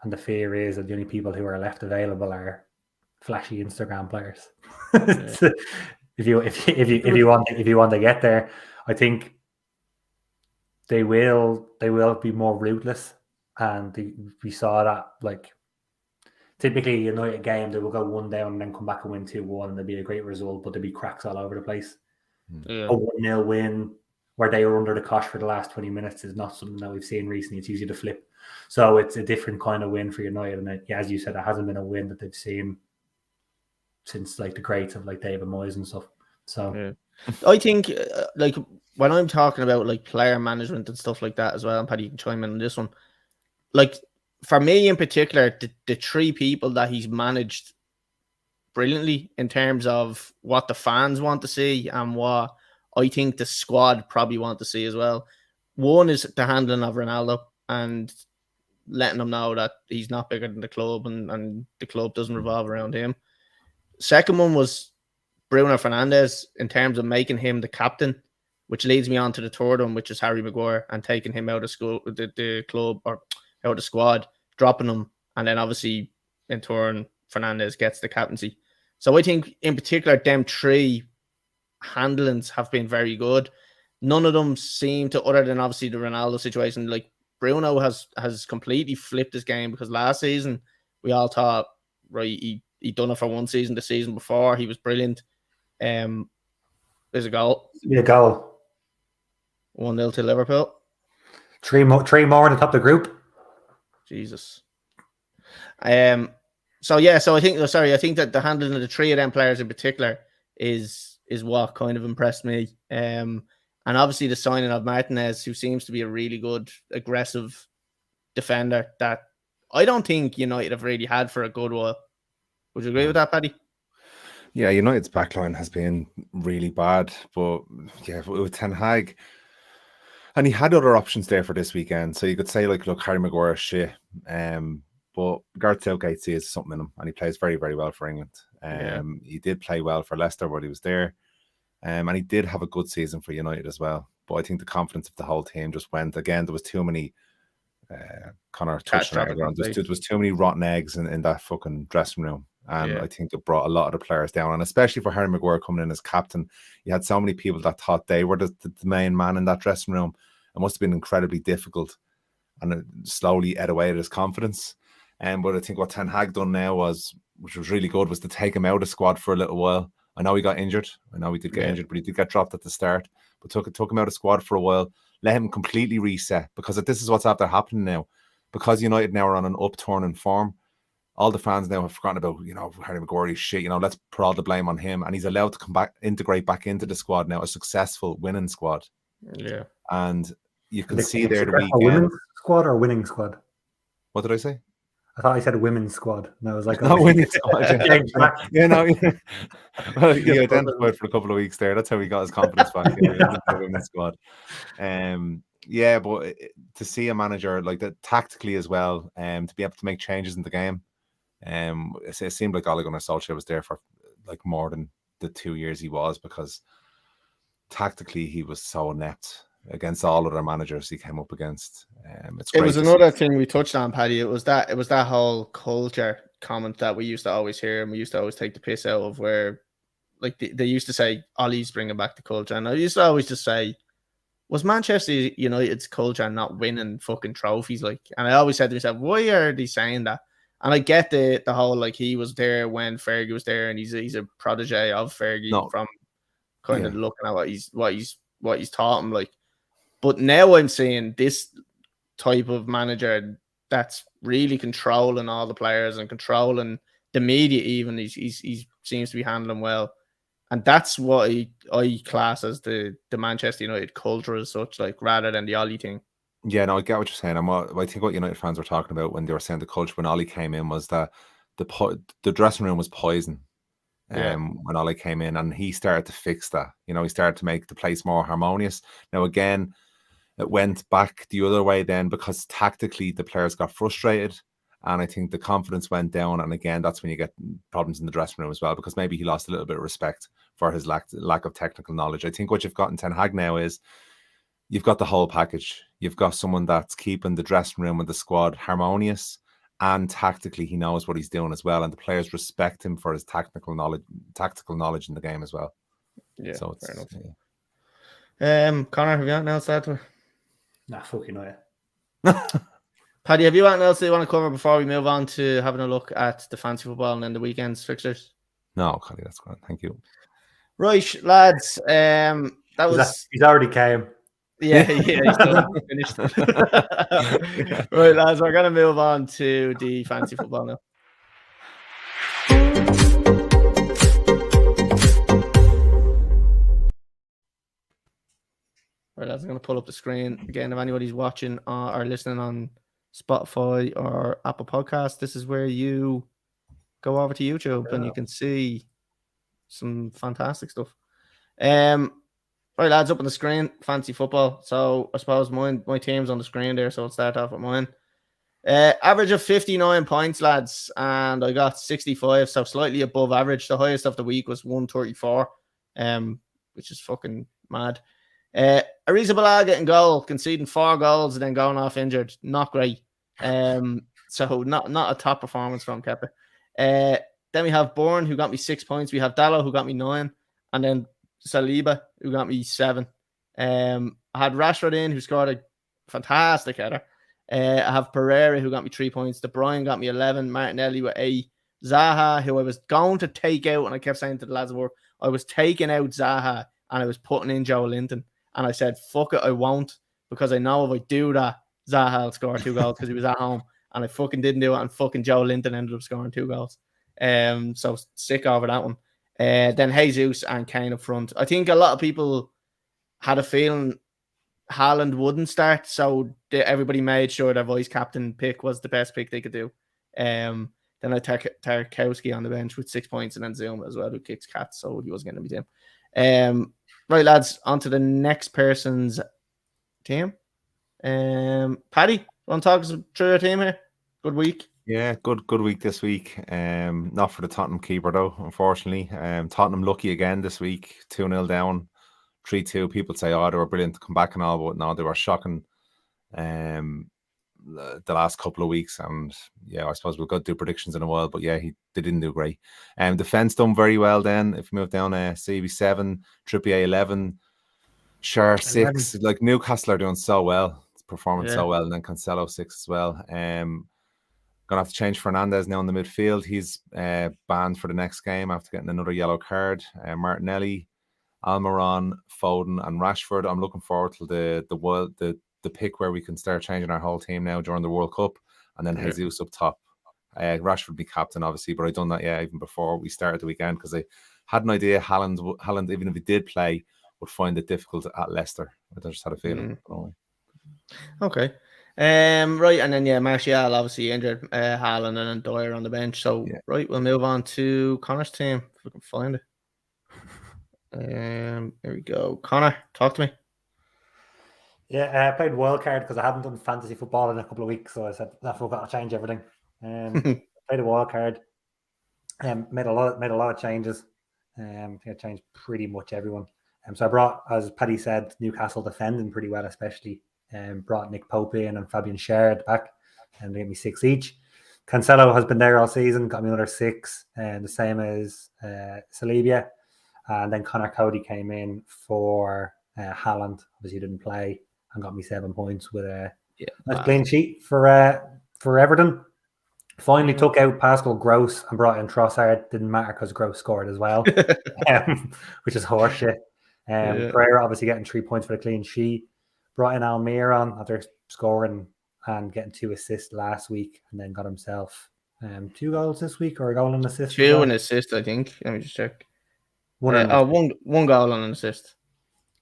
And the fear is that the only people who are left available are flashy Instagram players. So if you want to get there, I think they will be more ruthless. And we saw that, like, typically a United game, they will go 1 down and then come back and win 2-1, and there'll be a great result, but there'll be cracks all over the place. A 1-0 win where they were under the cosh for the last 20 minutes is not something that we've seen recently. It's usually the flip. So it's a different kind of win for United. And as you said, it hasn't been a win that they've seen since, like, the greats of, like, David Moyes and stuff. So I think, like, when I'm talking about, like, player management and stuff like that as well, and Paddy, you can chime in on this one. Like, for me in particular, the three people that he's managed brilliantly in terms of what the fans want to see and what I think the squad probably want to see as well. One is the handling of Ronaldo and letting him know that he's not bigger than the club, and the club doesn't revolve around him. Second one was Bruno Fernandes in terms of making him the captain, which leads me on to the third one, which is Harry Maguire, and taking him out of the club, or out of the squad, dropping him, and then obviously in turn Fernandes gets the captaincy. So I think in particular them three handlings have been very good. None of them seem to, other than obviously the Ronaldo situation, like Bruno has completely flipped his game, because last season we all thought, right, he done it for one season. The season before he was brilliant. There's a goal. Yeah, goal. 1-0 to Liverpool. Three more in the top of the group. Jesus. So I think that the handling of the three of them players in particular is what kind of impressed me. And obviously the signing of Martinez, who seems to be a really good, aggressive defender that I don't think United have really had for a good while. Would you agree with that, Paddy? Yeah, United's backline has been really bad, but yeah, with Ten Hag, and he had other options there for this weekend. So you could say, like, look, Harry Maguire shit. But Gareth Southgate sees something in him, and he plays very, very well for England. He did play well for Leicester while he was there, and he did have a good season for United as well. But I think the confidence of the whole team just went. Again, there was too many. Connor touched on it. There was too many rotten eggs in that fucking dressing room, and I think it brought a lot of the players down. And especially for Harry Maguire coming in as captain, you had so many people that thought they were the main man in that dressing room. It must have been incredibly difficult, and it slowly ate away at his confidence. But I think what Ten Hag done now which was really good, was to take him out of the squad for a little while. I know he got injured. I know he did get injured, but he did get dropped at the start. But took him out of the squad for a while. Let him completely reset, because this is what's after happening now. Because United now are on an upturn in form, all the fans now have forgotten about, Harry Maguire's shit. Let's put all the blame on him, and he's allowed to come back, integrate back into the squad now, a successful winning squad. Yeah, and you can see there the weekend. Women's squad or winning squad? What did I say? I thought I said women's squad. And I was like, no, winning squad. Well, he identified for a couple of weeks there. That's how he got his confidence back in the women's squad. But to see a manager like that tactically as well, to be able to make changes in the game, it seemed like Ole Gunnar Solskjaer was there for like more than the 2 years he was, because tactically he was so inept against all other managers he came up against. It was another thing we touched on, Paddy. It was that whole culture comment that we used to always hear, and we used to always take the piss out of, where like they used to say Ollie's bringing back the culture, and I used to always just say, was Manchester United's culture not winning fucking trophies? Like, and I always said to myself, why are they saying that? And I get the whole, like, he was there when Fergie was there, and he's a protege of Fergie from kind of looking at what he's taught him, like. But now I'm seeing this type of manager that's really controlling all the players and controlling the media. Even he seems to be handling well, and that's what I class as the Manchester United culture as such, like, rather than the Ollie thing. Yeah, no, I get what you're saying. I think what United fans were talking about when they were saying the culture when Ollie came in was that the dressing room was poison. When Ollie came in, and he started to fix that. He started to make the place more harmonious. Now again, it went back the other way then, because tactically the players got frustrated, and I think the confidence went down. And again, that's when you get problems in the dressing room as well, because maybe he lost a little bit of respect for his lack of technical knowledge. I think what you've got in Ten Hag now is you've got the whole package. You've got someone that's keeping the dressing room and the squad harmonious, and tactically he knows what he's doing as well, and the players respect him for his tactical knowledge in the game as well. Yeah, so it's fair enough. Connor, have you anything else to add to it? Nah, fucking no. Paddy, have you anything else that you want to cover before we move on to having a look at the fancy football and then the weekend's fixtures? No, Collie, that's great. Thank you. Right, lads. He's already came. Yeah, he's done. Finished. Right, lads, we're going to move on to the fancy football now. Right, lads, I'm going to pull up the screen again. If anybody's watching or listening on Spotify or Apple Podcasts, this is where you go over to YouTube and you can see some fantastic stuff. Right, lads, up on the screen, fancy football. So I suppose my team's on the screen there, so I'll start off with mine. Average of 59 points, lads, and I got 65, so slightly above average. The highest of the week was 134, which is fucking mad. Ariza Balaga in goal, conceding 4 goals and then going off injured. Not great. So not a top performance from Kepa. Then we have Bourne, who got me 6 points. We have Dallo, who got me 9, and then Saliba, who got me 7. I had Rashford in, who scored a fantastic header. I have Pereira, who got me 3 points. De Bruyne got me 11. Martinelli with 8. Zaha, who I was going to take out, and I kept saying to the lads at work, I was taking out Zaha and I was putting in Joe Linton. And I said, fuck it, I won't, because I know if I do that, Zaha will score 2 goals because he was at home. And I fucking didn't do it, and fucking Joe Linton ended up scoring 2 goals. So sick over that one. Then Jesus and Kane up front. I think a lot of people had a feeling Haaland wouldn't start, so everybody made sure their vice captain pick was the best pick they could do. Then I Tarkowski on the bench with 6 points, and then Zoom as well, who kicks cats, so he wasn't going to be him. Right, lads, on to the next person's team. Paddy, want to talk us through your team here? Good week. Yeah, good week this week. Not for the Tottenham keeper though, unfortunately. Tottenham lucky again this week, 2-0 down, 3-2. People say, oh, they were brilliant to come back and all, but no, they were shocking the last couple of weeks. And yeah, I suppose we'll go do predictions in a while, but yeah, they didn't do great. Defense done very well then. If we move down CB 7, Trippier 11, Schär 6, like Newcastle are doing so well, performing so well, and then Cancelo 6 as well. Gonna have to change Fernandez now in the midfield. He's banned for the next game after getting another yellow card. Martinelli, Almiron, Foden, and Rashford. I'm looking forward to the pick where we can start changing our whole team now during the World Cup, and then Jesus up top. Rashford be captain, obviously, but I done that even before we started the weekend because I had an idea Haaland, even if he did play, would find it difficult at Leicester. I just had a feeling. Okay. Right, and then Martial obviously injured, Haaland and then Dyer on the bench. So right, we'll move on to Connor's team if we can find it. Here we go. Connor, talk to me. Yeah, I played wildcard because I hadn't done fantasy football in a couple of weeks, so I said I've got to change everything. Played a wildcard, made a lot of changes. I think I changed pretty much everyone. So I brought, as Paddy said, Newcastle defending pretty well, especially. Brought Nick Pope in and Fabian Schär back, and they gave me 6 each. Cancelo has been there all season, got me another 6, and the same as Saliba. And then Connor Cody came in for Haaland. Obviously, didn't play and got me 7 points with a nice clean sheet for Everton. Finally took out Pascal Gross and brought in Trossard. Didn't matter because Gross scored as well, which is horseshit. Pereira obviously getting 3 points for the clean sheet. Brought in Almiron after scoring and getting 2 assists last week, and then got himself 2 goals this week, or a goal and assist. 2 and assist, I think. Let me just check. One goal and an assist.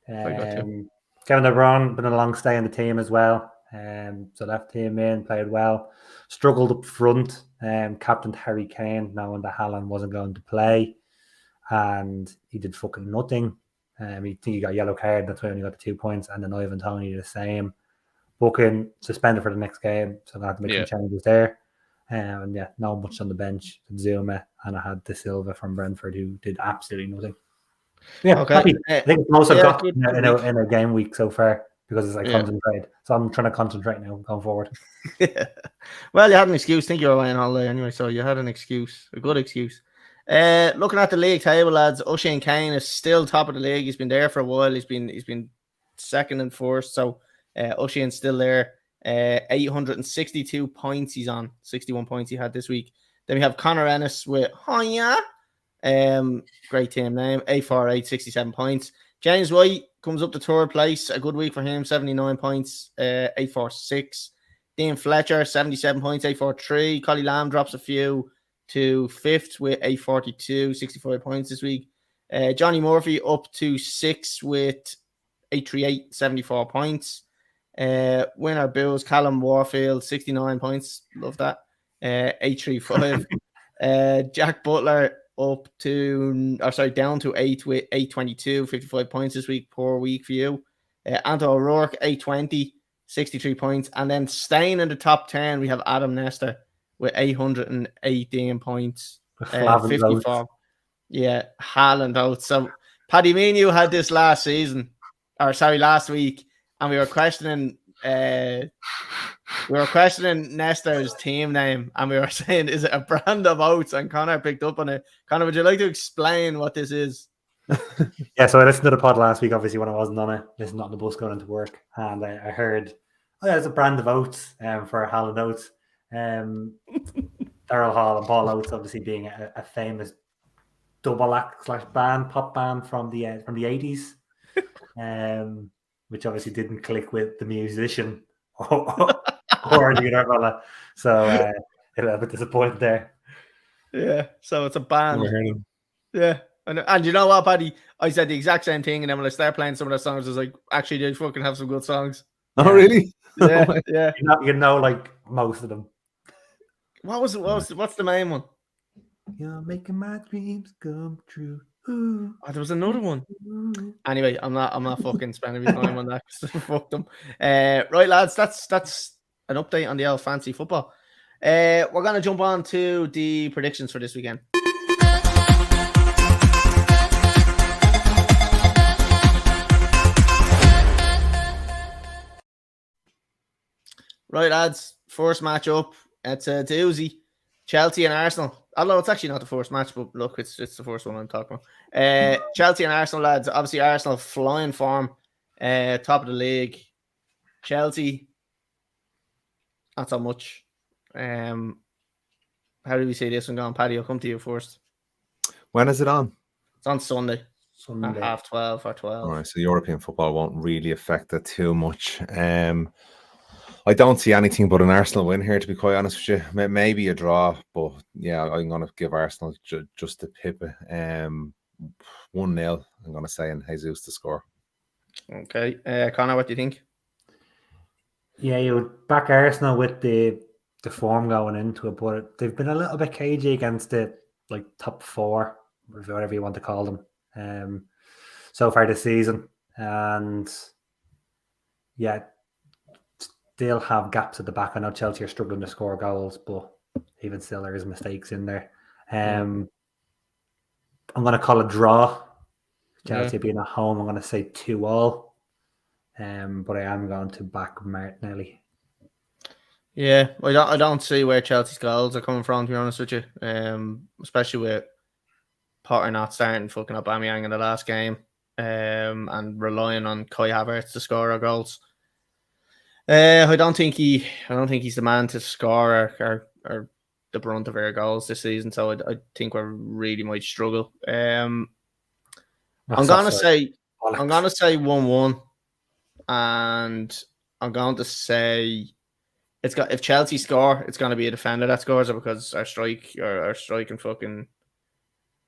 Kevin De Bruyne been a long stay in the team as well. So left him in, played well. Struggled up front. Captained Harry Kane, knowing that Haaland wasn't going to play, and he did fucking nothing. He got a yellow card. That's why he only got the 2 points. And then Ivan Toney the same. Booking suspended for the next game, so I'm going to have to make some changes there. And not much on the bench. Zuma, and I had De Silva from Brentford who did absolutely nothing. Yeah, okay. Happy. I think most I've got in a game week so far because it's like concentrated. So I'm trying to concentrate now going forward. Well, you had an excuse. I think you were away on holiday anyway, so you had an excuse, a good excuse. Looking at the league table, lads, Oisin Kane is still top of the league. He's been there for a while. He's been second and first. So Oisin's still there. 862 points he's on. 61 points he had this week. Then we have Connor Ennis with great team name. 848, 67 points. James White comes up to third place. A good week for him. 79 points. 846. Dean Fletcher 77 points. 843. Collie Lamb drops a few to fifth with 842, 65 points this week. Johnny Murphy up to 6th with 838, 74 points. Winner Bills, Callum Warfield, 69 points. Love that. 835. Jack Butler down to 8 with 822, 55 points this week. Poor week for you. Anto O'Rourke, 820, 63 points. And then staying in the top 10, we have Adam Nestor with 818 points. 54. Votes. Yeah, Haaland out. So, Paddy, me and you had this last week, and we were questioning Nestor's team name, and we were saying, is it a brand of oats? And Connor picked up on it. Connor, would you like to explain what this is? Yeah, so I listened to the pod last week, obviously, when I wasn't on it, listened on the bus going into work, and I heard, it's a brand of oats for Haaland Oats. Daryl Hall and Paul Oates obviously being a famous double act / pop band from the 80s, which obviously didn't click with the musician or the other fella. So a little bit disappointed there. Yeah, so it's a band. Yeah, and you know what, Paddy? I said the exact same thing, and then when I started playing some of their songs, I was like, actually, they fucking have some good songs. Oh, really? Yeah, yeah. You know, like most of them. What's the main one? You're making my dreams come true. Ooh. Oh, there was another one. Anyway, I'm not fucking spending my time on that. Fuck them. Right, lads, that's an update on the old fancy football. We're going to jump on to the predictions for this weekend. Right, lads. First match up. It's a doozy. Chelsea and Arsenal. Although it's actually not the first match, but look, it's the first one I'm talking about. Chelsea and Arsenal, lads. Obviously, Arsenal flying form. Top of the league. Chelsea, not so much. How do we see this one going? Paddy, I'll come to you first. When is it on? It's on Sunday. At 12:30 or 12. All right, so European football won't really affect it too much. I don't see anything but an Arsenal win here, to be quite honest with you. Maybe a draw, but yeah, I'm going to give Arsenal just a pip. 1-0, I'm going to say, and Jesus to score. Okay. Connor, what do you think? Yeah, you would back Arsenal with the form going into it, but they've been a little bit cagey against the top four, or whatever you want to call them, so far this season. And yeah, they'll have gaps at the back. I know Chelsea are struggling to score goals, but even still, there is mistakes in there. I'm going to call a draw. Chelsea being at home, I'm going to say 2-2. But I am going to back Martinelli. Yeah, I don't see where Chelsea's goals are coming from, to be honest with you. Especially with Potter not starting fucking Aubameyang in the last game, and relying on Kai Havertz to score our goals. I don't think he's the man to score or the brunt of our goals this season. So I think we really might struggle. I'm gonna say 1-1, and I'm going to say if Chelsea score, it's going to be a defender that scores it, because our strike and fucking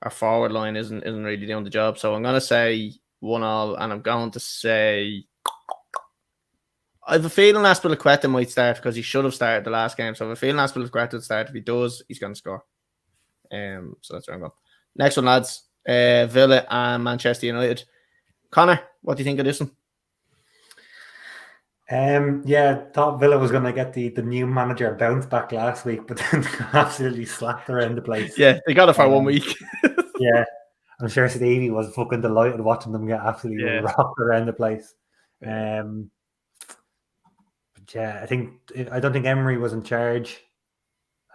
our forward line isn't really doing the job. So I'm going to say 1-1, and I'm going to say I have a feeling Azpilicueta might start, because he should have started the last game. So I have a feeling Azpilicueta will start. If he does, he's going to score. So that's where I'm going. Next one, lads. Villa and Manchester United. Connor, what do you think of this one? Yeah, thought Villa was going to get the new manager bounce back last week, but then absolutely slapped around the place. Yeah, they got it for 1 week. Yeah, I'm sure Stevie was fucking delighted watching them get absolutely rocked around the place. But yeah, I don't think Emery was in charge.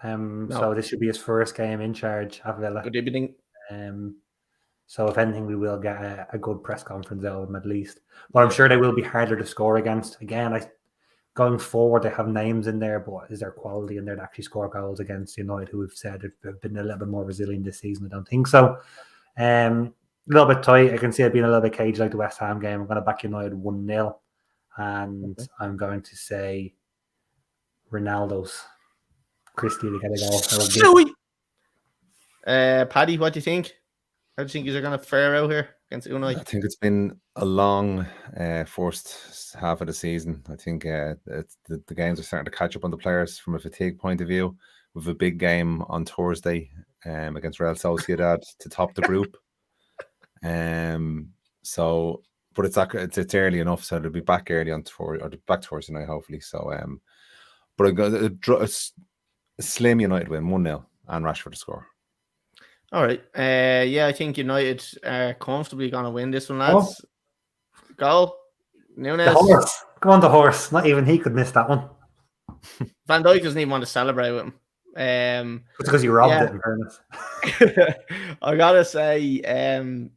No. So this should be his first game in charge at Villa. Good evening. So if anything, we will get a good press conference out of them at least. But I'm sure they will be harder to score against. Again, going forward, they have names in there, but is there quality in there to actually score goals against United, who we've said have been a little bit more resilient this season? I don't think so. A little bit tight. I can see it being a little bit cagey like the West Ham game. I'm going to back United 1-0. And I'm going to say Ronaldo's Christie to get a goal. Paddy, what do you think? How do you think you're going to fare out here against United? I think it's been a long first half of the season. I think the games are starting to catch up on the players from a fatigue point of view. We have a big game on Thursday against Real Sociedad to top the group. But it's early enough, so they'll be back early on back Thursday night, hopefully. So, but a slim United win, 1-0, and Rashford to score. All right. Yeah, I think United are comfortably going to win this one, lads. Goal. Nunes. The horse. Come on, the horse. Not even he could miss that one. Van Dijk doesn't even want to celebrate with him. It's because you robbed it, in fairness. I gotta say, I'm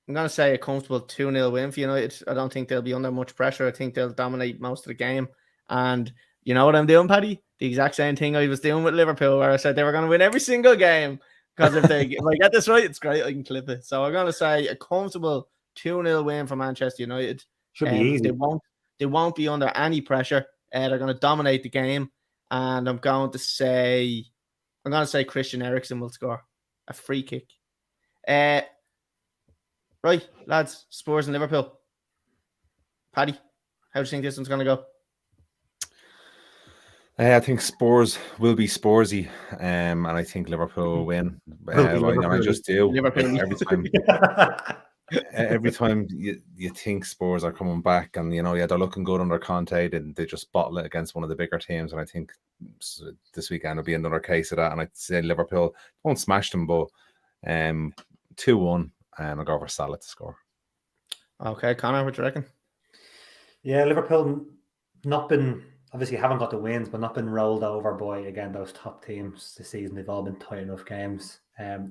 gonna say a comfortable 2-0 win for United. I don't think they'll be under much pressure. I think they'll dominate most of the game. And you know what I'm doing, Paddy? The exact same thing I was doing with Liverpool, where I said they were going to win every single game. Because if I get this right, it's great. I can clip it. So I'm going to say a comfortable 2-0 win for Manchester United. Should be easy. They won't be under any pressure. They're going to dominate the game. And I'm going to say Christian Eriksen will score a free kick. Right, lads, Spurs and Liverpool. Paddy, how do you think this one's going to go? I think Spurs will be Spursy, and I think Liverpool will win. I just do Liverpool. every time. every time you think Spurs are coming back, and they're looking good under Conte, and they just bottle it against one of the bigger teams. And I think this weekend will be another case of that. And I'd say Liverpool won't smash them, but 2-1, I'll go for Salah to score. Okay, Connor, what do you reckon? Yeah, Liverpool obviously haven't got the wins, but not been rolled over by, again, those top teams this season. They've all been tight enough games.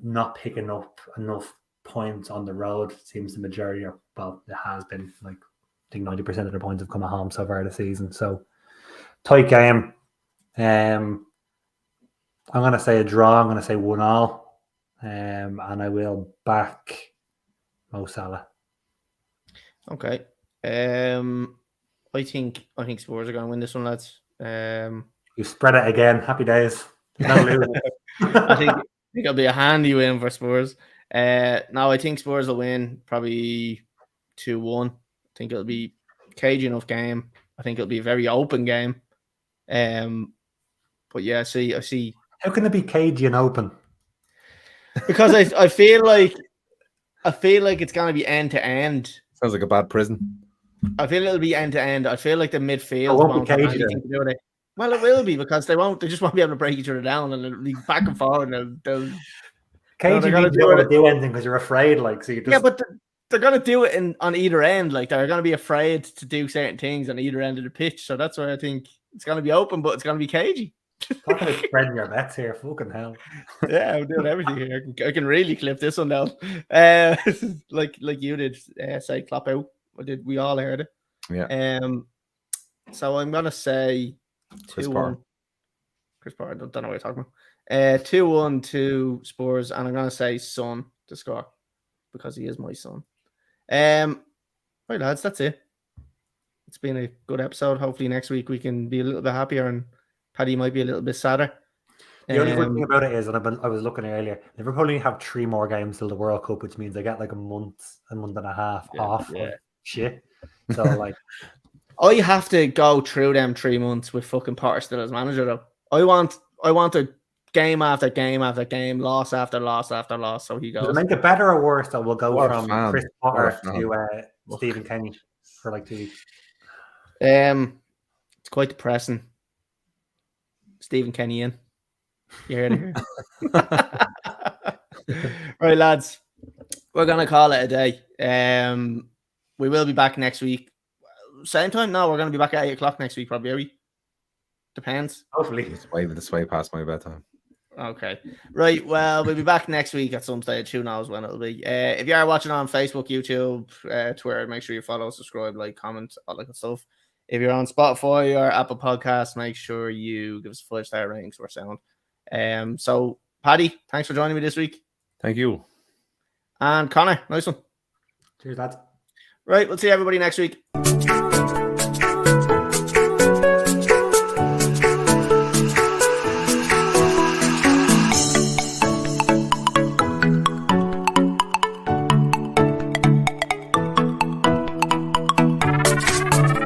Not picking up enough points on the road. It seems the majority it has been. Like, I think 90% of their points have come at home so far this season. So, tight game. I'm going to say a draw. I'm going to say 1-1. And I will back Mo Salah. Okay. I think Spurs are going to win this one, lads. You spread it again. Happy days. No losing. I think it'll be a handy win for Spurs. No, I think Spurs will win probably 2-1. I think it'll be cagey enough game. I think it'll be a very open game. But yeah, I see. How can it be cagey and open? Because I feel like it's gonna be end to end. Sounds like a bad prison. I feel it'll be end to end. I feel like the midfield won't be cagey have anything to do with it. Well, it will be, because they just won't be able to break each other down, and it'll be back and forward. They'll cagey means you don't want to do anything because you're afraid. Like, so you just... Yeah, but they're gonna do it on either end. Like, they're gonna be afraid to do certain things on either end of the pitch. So that's why I think it's gonna be open, but it's gonna be cagey. Talking about spreading your bets here, fucking hell. Yeah, I'm doing everything here. I can really clip this one down. Like you did, say Klopp out. We all heard it. Yeah. So I'm gonna say 2-1. Chris Parr, I don't know what you're talking about. 2-1 to Spurs, and I'm gonna say Son to score because he is my son. Right, lads, that's it. It's been a good episode. Hopefully next week we can be a little bit happier, and Paddy might be a little bit sadder. The only good thing about it is, and I was looking earlier, Liverpool only have 3 more games till the World Cup, which means they get like a month and a half off. Yeah. Shit. So like, I have to go through them 3 months with fucking Potter still as manager though. I want a game after game after game, loss after loss after loss. So he goes. Does it make it better or worse that we'll go from Chris Potter to Stephen Kenny for like 2 weeks? It's quite depressing. Stephen Kenny in. You heard it here. Right, lads. We're gonna call it a day. We will be back next week. Same time? No, we're gonna be back at 8:00 next week, probably, are we? Depends. Hopefully. It's way past my bedtime. Okay. Right. Well, we'll be back next week at some stage. Who knows when it'll be. If you are watching on Facebook, YouTube, Twitter, make sure you follow, subscribe, like, comment, all that good stuff. If you're on Spotify or Apple Podcasts, make sure you give us a 5-star rating so we're sound. So, Paddy, thanks for joining me this week. Thank you. And Connor, nice one. Cheers, lads. Right, we'll see everybody next week.